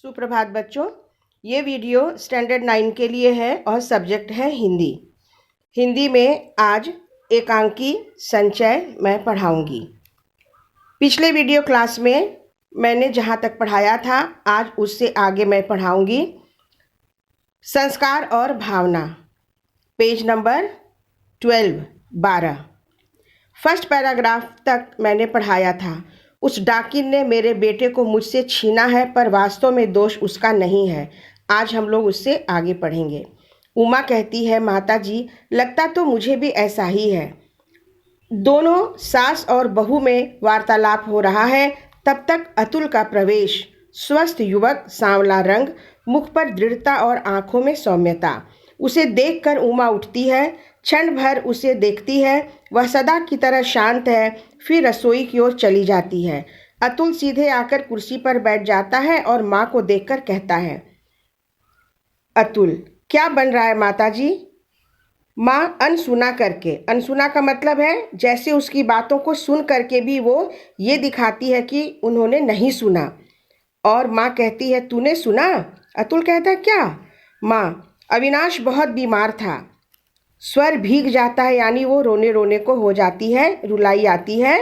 सुप्रभात बच्चों, ये वीडियो स्टैंडर्ड 9 के लिए है और सब्जेक्ट है हिंदी। हिंदी में आज एकांकी संचय मैं पढ़ाऊंगी। पिछले वीडियो क्लास में मैंने जहाँ तक पढ़ाया था आज उससे आगे मैं पढ़ाऊंगी। संस्कार और भावना, पेज नंबर 12 फर्स्ट पैराग्राफ तक मैंने पढ़ाया था। उस डाकिन ने मेरे बेटे को मुझसे छीना है, पर वास्तव में दोष उसका नहीं है। आज हम लोग उससे आगे पढ़ेंगे। उमा कहती है, माता जी, लगता तो मुझे भी ऐसा ही है। दोनों सास और बहू में वार्तालाप हो रहा है। तब तक अतुल का प्रवेश। स्वस्थ युवक, सांवला रंग, मुख पर दृढ़ता और आंखों में सौम्यता। उसे देखकर उमा उठती है, क्षण भर उसे देखती है। वह सदा की तरह शांत है, फिर रसोई की ओर चली जाती है। अतुल सीधे आकर कुर्सी पर बैठ जाता है और माँ को देखकर कहता है, अतुल, क्या बन रहा है माता जी? माँ अनसुना करके, अनसुना का मतलब है जैसे उसकी बातों को सुन करके भी वो ये दिखाती है कि उन्होंने नहीं सुना। और माँ कहती है, तूने सुना? अतुल कहता है, क्या? माँ, अविनाश बहुत बीमार था। स्वर भीग जाता है, यानी वो रोने रोने को हो जाती है, रुलाई आती है।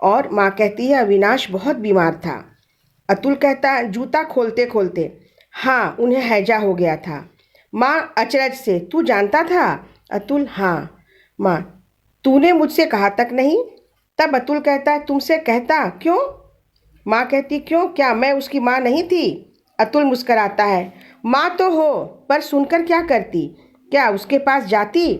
और माँ कहती है, अविनाश बहुत बीमार था। अतुल कहता है, जूता खोलते खोलते, हाँ, उन्हें हैजा हो गया था। माँ अचरज से, तू जानता था? अतुल, हाँ। माँ, तूने मुझसे कहा तक नहीं? तब अतुल कहता है, तुमसे कहता क्यों? माँ कहती, क्यों, क्या मैं उसकी माँ नहीं थी? अतुल मुस्कराता है, माँ तो हो, पर सुनकर क्या करती? क्या उसके पास जाती?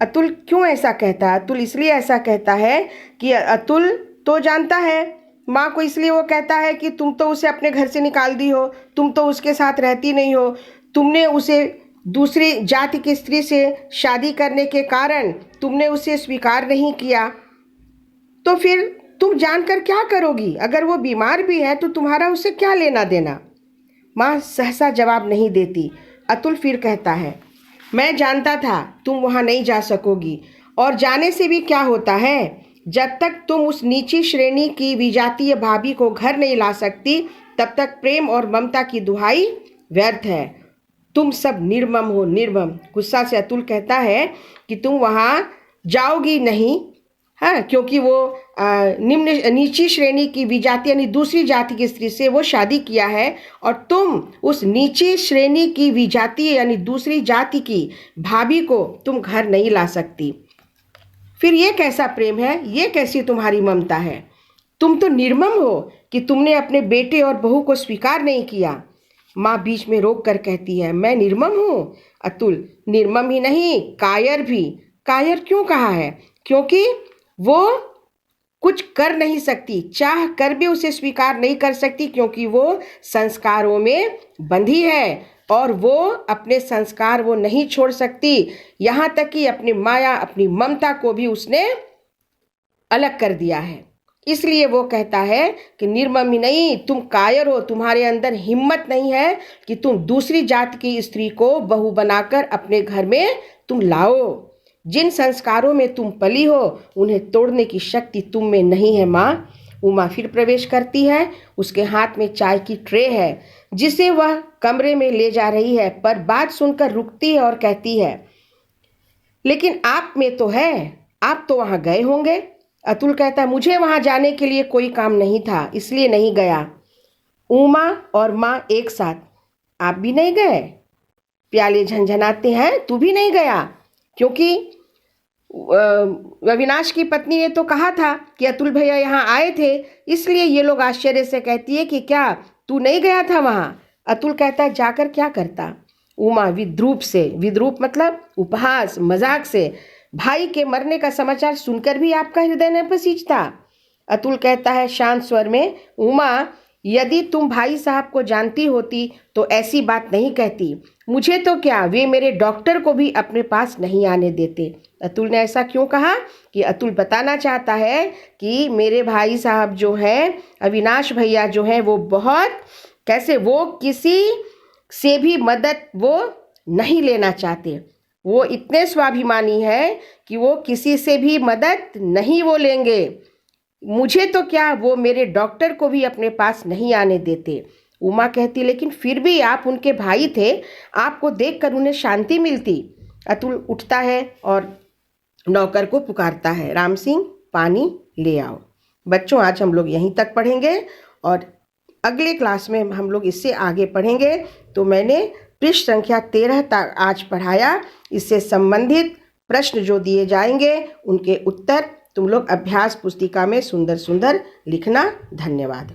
अतुल क्यों ऐसा कहता है? अतुल इसलिए ऐसा कहता है कि अतुल तो जानता है माँ को, इसलिए वो कहता है कि तुम तो उसे अपने घर से निकाल दी हो, तुम तो उसके साथ रहती नहीं हो, तुमने उसे दूसरी जाति की स्त्री से शादी करने के कारण तुमने उसे स्वीकार नहीं किया, तो फिर तुम जानकर क्या करोगी? अगर वो बीमार भी है तो तुम्हारा उससे क्या लेना देना? माँ सहसा जवाब नहीं देती। अतुल फिर कहता है, मैं जानता था तुम वहाँ नहीं जा सकोगी, और जाने से भी क्या होता है? जब तक तुम उस नीची श्रेणी की विजातीय भाभी को घर नहीं ला सकती, तब तक प्रेम और ममता की दुहाई व्यर्थ है। तुम सब निर्मम हो, निर्मम। गुस्सा से अतुल कहता है कि तुम वहाँ जाओगी नहीं, हाँ, क्योंकि वो नीची श्रेणी की विजाति यानी दूसरी जाति की स्त्री से वो शादी किया है, और तुम उस नीची श्रेणी की विजाति यानी दूसरी जाति की भाभी को तुम घर नहीं ला सकती। फिर ये कैसा प्रेम है? ये कैसी तुम्हारी ममता है? तुम तो निर्मम हो कि तुमने अपने बेटे और बहू को स्वीकार नहीं किया। माँ बीच में रोक कर कहती है, मैं निर्मम हूँ? अतुल, निर्मम ही नहीं, कायर भी। कायर क्यों कहा है? क्योंकि वो कुछ कर नहीं सकती, चाह कर भी उसे स्वीकार नहीं कर सकती, क्योंकि वो संस्कारों में बंधी है और वो अपने संस्कार वो नहीं छोड़ सकती। यहाँ तक कि अपनी माया, अपनी ममता को भी उसने अलग कर दिया है। इसलिए वो कहता है कि निर्मम ही नहीं, तुम कायर हो, तुम्हारे अंदर हिम्मत नहीं है कि तुम दूसरी जाति की स्त्री को बहू बनाकर अपने घर में तुम लाओ। जिन संस्कारों में तुम पली हो उन्हें तोड़ने की शक्ति तुम में नहीं है। माँ, उमा फिर प्रवेश करती है। उसके हाथ में चाय की ट्रे है जिसे वह कमरे में ले जा रही है, पर बात सुनकर रुकती है और कहती है, लेकिन आप में तो है, आप तो वहां गए होंगे। अतुल कहता है, मुझे वहां जाने के लिए कोई काम नहीं था, इसलिए नहीं गया। उमा और माँ एक साथ, आप भी नहीं गए? प्याले झंझनाते हैं, तू भी नहीं गया? क्योंकि अविनाश की पत्नी ने तो कहा था कि अतुल भैया यहाँ आए थे, इसलिए ये लोग आश्चर्य से कहती है कि क्या तू नहीं गया था वहाँ? अतुल कहता है, जाकर क्या करता? उमा विद्रूप से, विद्रूप मतलब उपहास मजाक से, भाई के मरने का समाचार सुनकर भी आपका हृदय न पसीजता? अतुल कहता है शांत स्वर में, उमा, यदि तुम भाई साहब को जानती होती तो ऐसी बात नहीं कहती। मुझे तो क्या, वे मेरे डॉक्टर को भी अपने पास नहीं आने देते। अतुल ने ऐसा क्यों कहा? कि अतुल बताना चाहता है कि मेरे भाई साहब जो हैं, अविनाश भैया जो हैं, वो बहुत कैसे, वो किसी से भी मदद वो नहीं लेना चाहते। वो इतने स्वाभिमानी है कि वो किसी से भी मदद नहीं वो लेंगे। मुझे तो क्या, वो मेरे डॉक्टर को भी अपने पास नहीं आने देते। उमा कहती, लेकिन फिर भी आप उनके भाई थे, आपको देखकर उन्हें शांति मिलती। अतुल उठता है और नौकर को पुकारता है, राम सिंह पानी ले आओ। बच्चों, आज हम लोग यहीं तक पढ़ेंगे और अगले क्लास में हम लोग इससे आगे पढ़ेंगे। तो मैंने पृष्ठ संख्या 13 तक आज पढ़ाया। इससे संबंधित प्रश्न जो दिए जाएंगे उनके उत्तर तुम लोग अभ्यास पुस्तिका में सुंदर सुंदर लिखना। धन्यवाद।